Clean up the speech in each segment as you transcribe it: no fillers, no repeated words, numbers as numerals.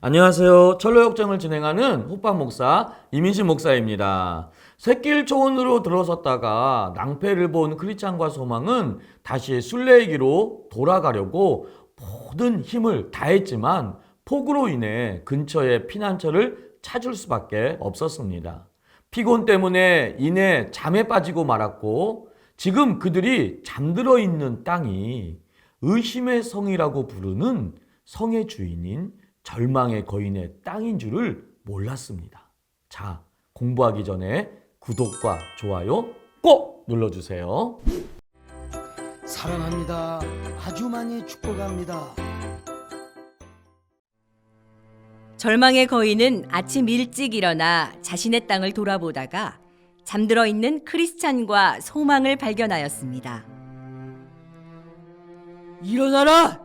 안녕하세요. 철로역정을 진행하는 호빵 목사 이민신 목사입니다. 샛길 초원으로 들어섰다가 낭패를 본 크리스찬과 소망은 다시 순례이기로 돌아가려고 모든 힘을 다했지만 폭우로 인해 근처에 피난처를 찾을 수밖에 없었습니다. 피곤 때문에 이내 잠에 빠지고 말았고 지금 그들이 잠들어 있는 땅이 의심의 성이라고 부르는 성의 주인인 절망의 거인의 땅인 줄을 몰랐습니다. 자, 공부하기 전에 구독과 좋아요 꼭 눌러주세요. 사랑합니다. 아주 많이 축복합니다. 절망의 거인은 아침 일찍 일어나 자신의 땅을 돌아보다가 잠들어 있는 크리스찬과 소망을 발견하였습니다. 일어나라!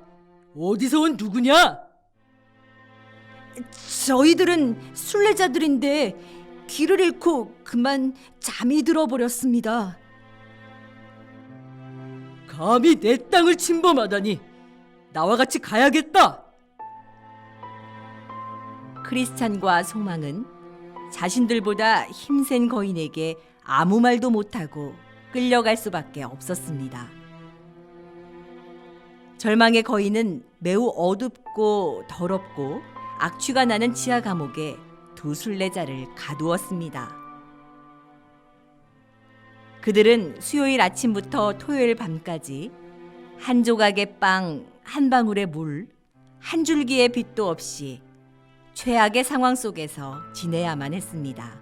어디서 온 누구냐? 저희들은 순례자들인데 길을 잃고 그만 잠이 들어버렸습니다. 감히 내 땅을 침범하다니! 나와 같이 가야겠다! 크리스찬과 소망은 자신들보다 힘센 거인에게 아무 말도 못하고 끌려갈 수밖에 없었습니다. 절망의 거인은 매우 어둡고 더럽고 악취가 나는 지하 감옥에 두 순례자를 가두었습니다. 그들은 수요일 아침부터 토요일 밤까지 한 조각의 빵, 한 방울의 물, 한 줄기의 빛도 없이 최악의 상황 속에서 지내야만 했습니다.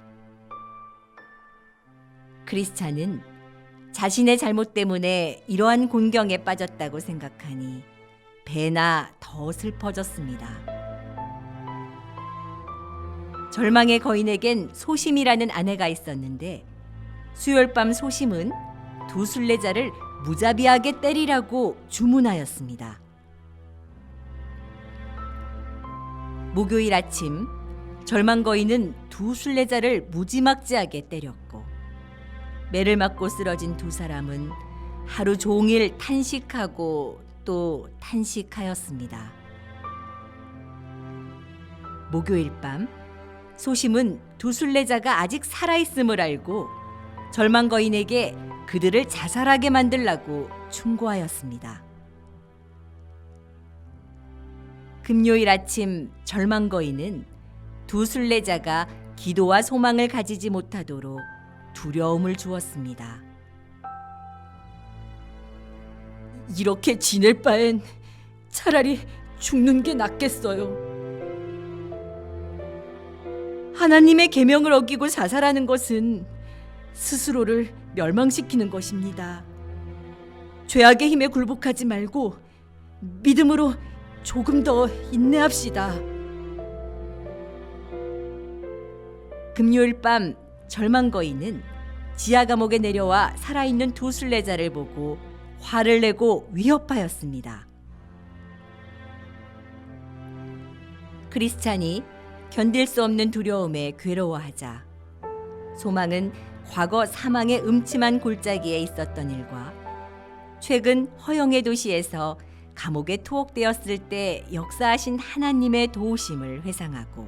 크리스찬은 자신의 잘못 때문에 이러한 곤경에 빠졌다고 생각하니 배나 더 슬퍼졌습니다. 절망의 거인에겐 소심이라는 아내가 있었는데 수요일 밤 소심은 두 순례자를 무자비하게 때리라고 주문하였습니다. 목요일 아침 절망 거인은 두 순례자를 무지막지하게 때렸고 매를 맞고 쓰러진 두 사람은 하루 종일 탄식하고 또 탄식하였습니다. 목요일 밤 소심은 두 순례자가 아직 살아있음을 알고 절망 거인에게 그들을 자살하게 만들라고 충고하였습니다. 금요일 아침 절망 거인은 두 순례자가 기도와 소망을 가지지 못하도록 두려움을 주었습니다. 이렇게 지낼 바엔 차라리 죽는 게 낫겠어요. 하나님의 계명을 어기고 자살하는 것은 스스로를 멸망시키는 것입니다. 죄악의 힘에 굴복하지 말고 믿음으로 조금 더 인내합시다. 금요일 밤 절망 거인은 지하 감옥에 내려와 살아있는 두 순례자를 보고 화를 내고 위협하였습니다. 크리스찬이 견딜 수 없는 두려움에 괴로워하자 소망은 과거 사망의 음침한 골짜기에 있었던 일과 최근 허영의 도시에서 감옥에 투옥되었을 때 역사하신 하나님의 도우심을 회상하고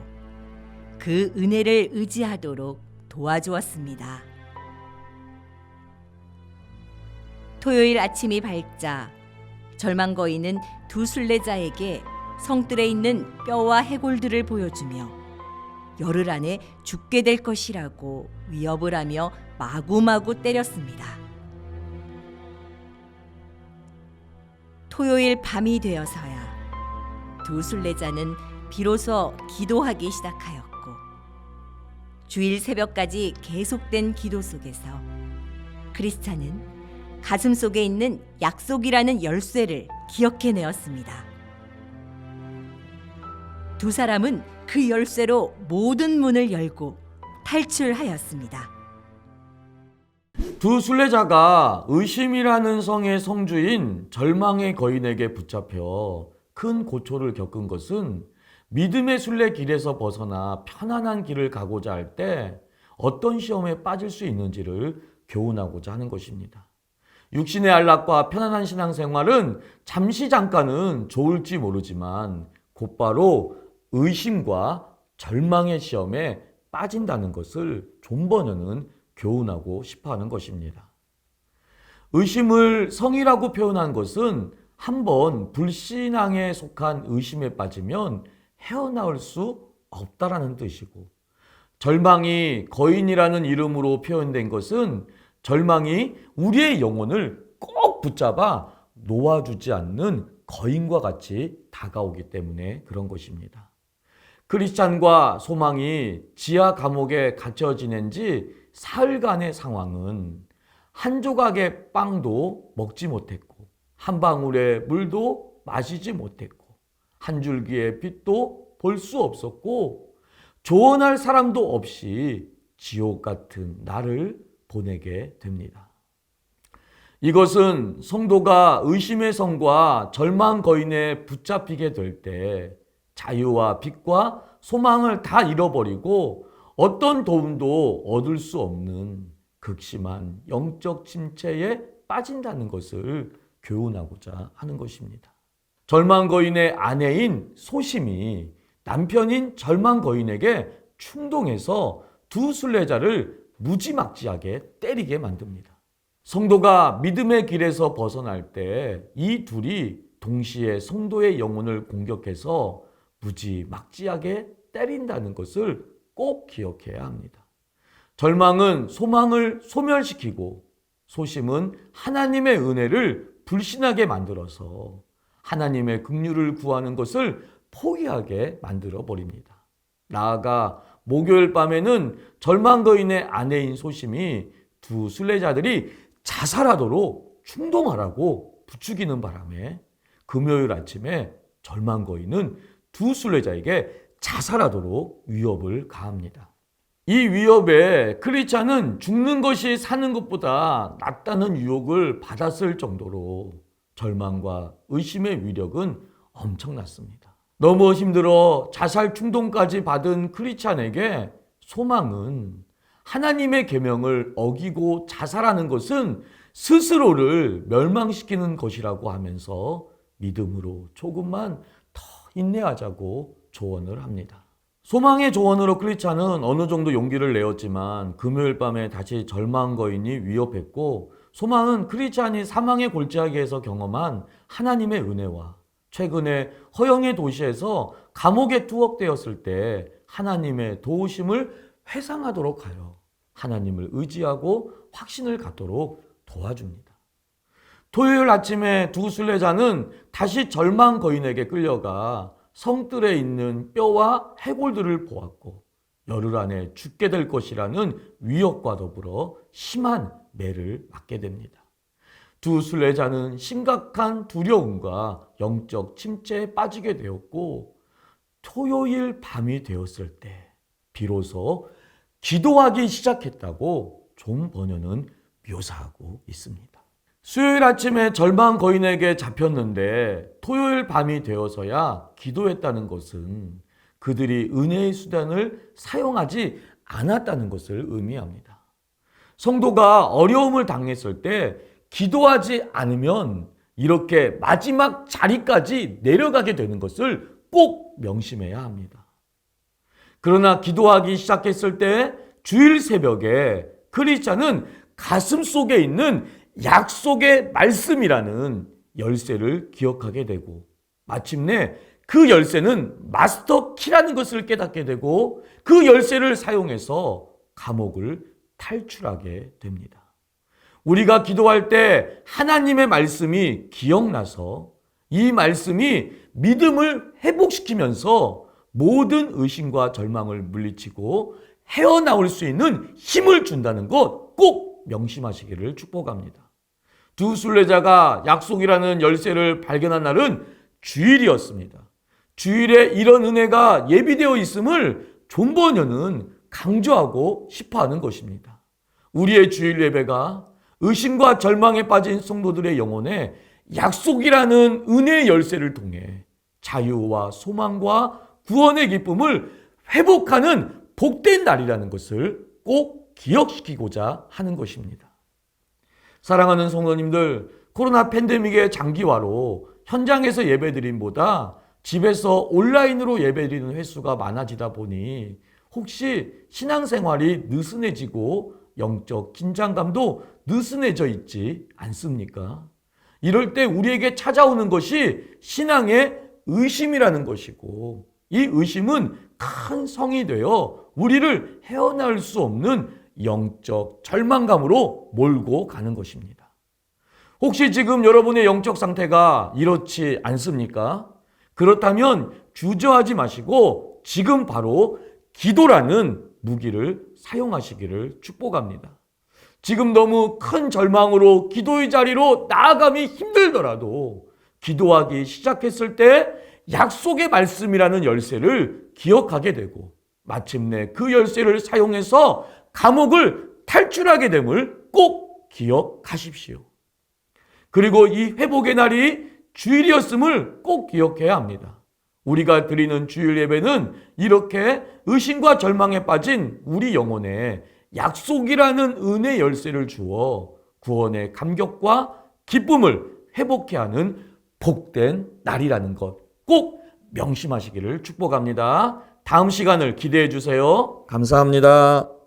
그 은혜를 의지하도록 도와주었습니다. 토요일 아침이 밝자 절망 거인은 두 순례자에게 성뜰에 있는 뼈와 해골들을 보여주며 열흘 안에 죽게 될 것이라고 위협을 하며 마구마구 때렸습니다. 토요일 밤이 되어서야 두 순례자는 비로소 기도하기 시작하였고 주일 새벽까지 계속된 기도 속에서 크리스찬은 가슴 속에 있는 약속이라는 열쇠를 기억해내었습니다. 두 사람은 그 열쇠로 모든 문을 열고 탈출하였습니다. 두 순례자가 의심이라는 성의 성주인 절망의 거인에게 붙잡혀 큰 고초를 겪은 것은 믿음의 순례 길에서 벗어나 편안한 길을 가고자 할 때 어떤 시험에 빠질 수 있는지를 교훈하고자 하는 것입니다. 육신의 안락과 편안한 신앙생활은 잠깐은 좋을지 모르지만 곧바로 의심과 절망의 시험에 빠진다는 것을 존 버녀는 교훈하고 싶어 하는 것입니다. 의심을 성이라고 표현한 것은 한번 불신앙에 속한 의심에 빠지면 헤어나올 수 없다라는 뜻이고, 절망이 거인이라는 이름으로 표현된 것은 절망이 우리의 영혼을 꼭 붙잡아 놓아주지 않는 거인과 같이 다가오기 때문에 그런 것입니다. 크리스찬과 소망이 지하 감옥에 갇혀 지낸 지 사흘간의 상황은 한 조각의 빵도 먹지 못했고, 한 방울의 물도 마시지 못했고, 한 줄기의 빛도 볼 수 없었고, 조언할 사람도 없이 지옥 같은 날을 보내게 됩니다. 이것은 성도가 의심의 성과 절망 거인에 붙잡히게 될 때 자유와 빛과 소망을 다 잃어버리고 어떤 도움도 얻을 수 없는 극심한 영적 침체에 빠진다는 것을 교훈하고자 하는 것입니다. 절망 거인의 아내인 소심이 남편인 절망 거인에게 충동해서 두 순례자를 무지막지하게 때리게 만듭니다. 성도가 믿음의 길에서 벗어날 때 이 둘이 동시에 성도의 영혼을 공격해서 무지막지하게 때린다는 것을 꼭 기억해야 합니다. 절망은 소망을 소멸시키고, 소심은 하나님의 은혜를 불신하게 만들어서 하나님의 긍휼을 구하는 것을 포기하게 만들어 버립니다. 나아가 목요일 밤에는 절망 거인의 아내인 소심이 두 순례자들이 자살하도록 충동하라고 부추기는 바람에 금요일 아침에 절망 거인은 두 순례자에게 자살하도록 위협을 가합니다. 이 위협에 크리스찬은 죽는 것이 사는 것보다 낫다는 유혹을 받았을 정도로 절망과 의심의 위력은 엄청났습니다. 너무 힘들어 자살 충동까지 받은 크리스찬에게 소망은 하나님의 계명을 어기고 자살하는 것은 스스로를 멸망시키는 것이라고 하면서 믿음으로 조금만 더 인내하자고 조언을 합니다. 소망의 조언으로 크리스찬은 어느 정도 용기를 내었지만 금요일 밤에 다시 절망 거인이 위협했고, 소망은 크리스찬이 사망의 골짜기에서 경험한 하나님의 은혜와 최근에 허영의 도시에서 감옥에 투옥되었을 때 하나님의 도우심을 회상하도록 하여 하나님을 의지하고 확신을 갖도록 도와줍니다. 토요일 아침에 두 순례자는 다시 절망 거인에게 끌려가 성뜰에 있는 뼈와 해골들을 보았고, 열흘 안에 죽게 될 것이라는 위협과 더불어 심한 매를 맞게 됩니다. 두 순례자는 심각한 두려움과 영적 침체에 빠지게 되었고, 토요일 밤이 되었을 때 비로소 기도하기 시작했다고 존 버녀는 묘사하고 있습니다. 수요일 아침에 절망 거인에게 잡혔는데 토요일 밤이 되어서야 기도했다는 것은 그들이 은혜의 수단을 사용하지 않았다는 것을 의미합니다. 성도가 어려움을 당했을 때 기도하지 않으면 이렇게 마지막 자리까지 내려가게 되는 것을 꼭 명심해야 합니다. 그러나 기도하기 시작했을 때 주일 새벽에 크리스찬은 가슴 속에 있는 약속의 말씀이라는 열쇠를 기억하게 되고, 마침내 그 열쇠는 마스터 키라는 것을 깨닫게 되고, 그 열쇠를 사용해서 감옥을 탈출하게 됩니다. 우리가 기도할 때 하나님의 말씀이 기억나서 이 말씀이 믿음을 회복시키면서 모든 의심과 절망을 물리치고 헤어나올 수 있는 힘을 준다는 것 꼭 명심하시기를 축복합니다. 두 순례자가 약속이라는 열쇠를 발견한 날은 주일이었습니다. 주일에 이런 은혜가 예비되어 있음을 존 버녀는 강조하고 싶어하는 것입니다. 우리의 주일 예배가 의심과 절망에 빠진 성도들의 영혼에 약속이라는 은혜의 열쇠를 통해 자유와 소망과 구원의 기쁨을 회복하는 복된 날이라는 것을 꼭 기억시키고자 하는 것입니다. 사랑하는 성도님들, 코로나 팬데믹의 장기화로 현장에서 예배드림보다 집에서 온라인으로 예배드리는 횟수가 많아지다 보니 혹시 신앙생활이 느슨해지고 영적 긴장감도 느슨해져 있지 않습니까? 이럴 때 우리에게 찾아오는 것이 신앙의 의심이라는 것이고, 이 의심은 큰 성이 되어 우리를 헤어나올 수 없는 영적 절망감으로 몰고 가는 것입니다. 혹시 지금 여러분의 영적 상태가 이렇지 않습니까? 그렇다면 주저하지 마시고 지금 바로 기도라는 무기를 사용하시기를 축복합니다. 지금 너무 큰 절망으로 기도의 자리로 나아감이 힘들더라도 기도하기 시작했을 때 약속의 말씀이라는 열쇠를 기억하게 되고 마침내 그 열쇠를 사용해서 감옥을 탈출하게 됨을 꼭 기억하십시오. 그리고 이 회복의 날이 주일이었음을 꼭 기억해야 합니다. 우리가 드리는 주일 예배는 이렇게 의심과 절망에 빠진 우리 영혼에 약속이라는 은혜 열쇠를 주어 구원의 감격과 기쁨을 회복해 하는 복된 날이라는 것 꼭 명심하시기를 축복합니다. 다음 시간을 기대해 주세요. 감사합니다.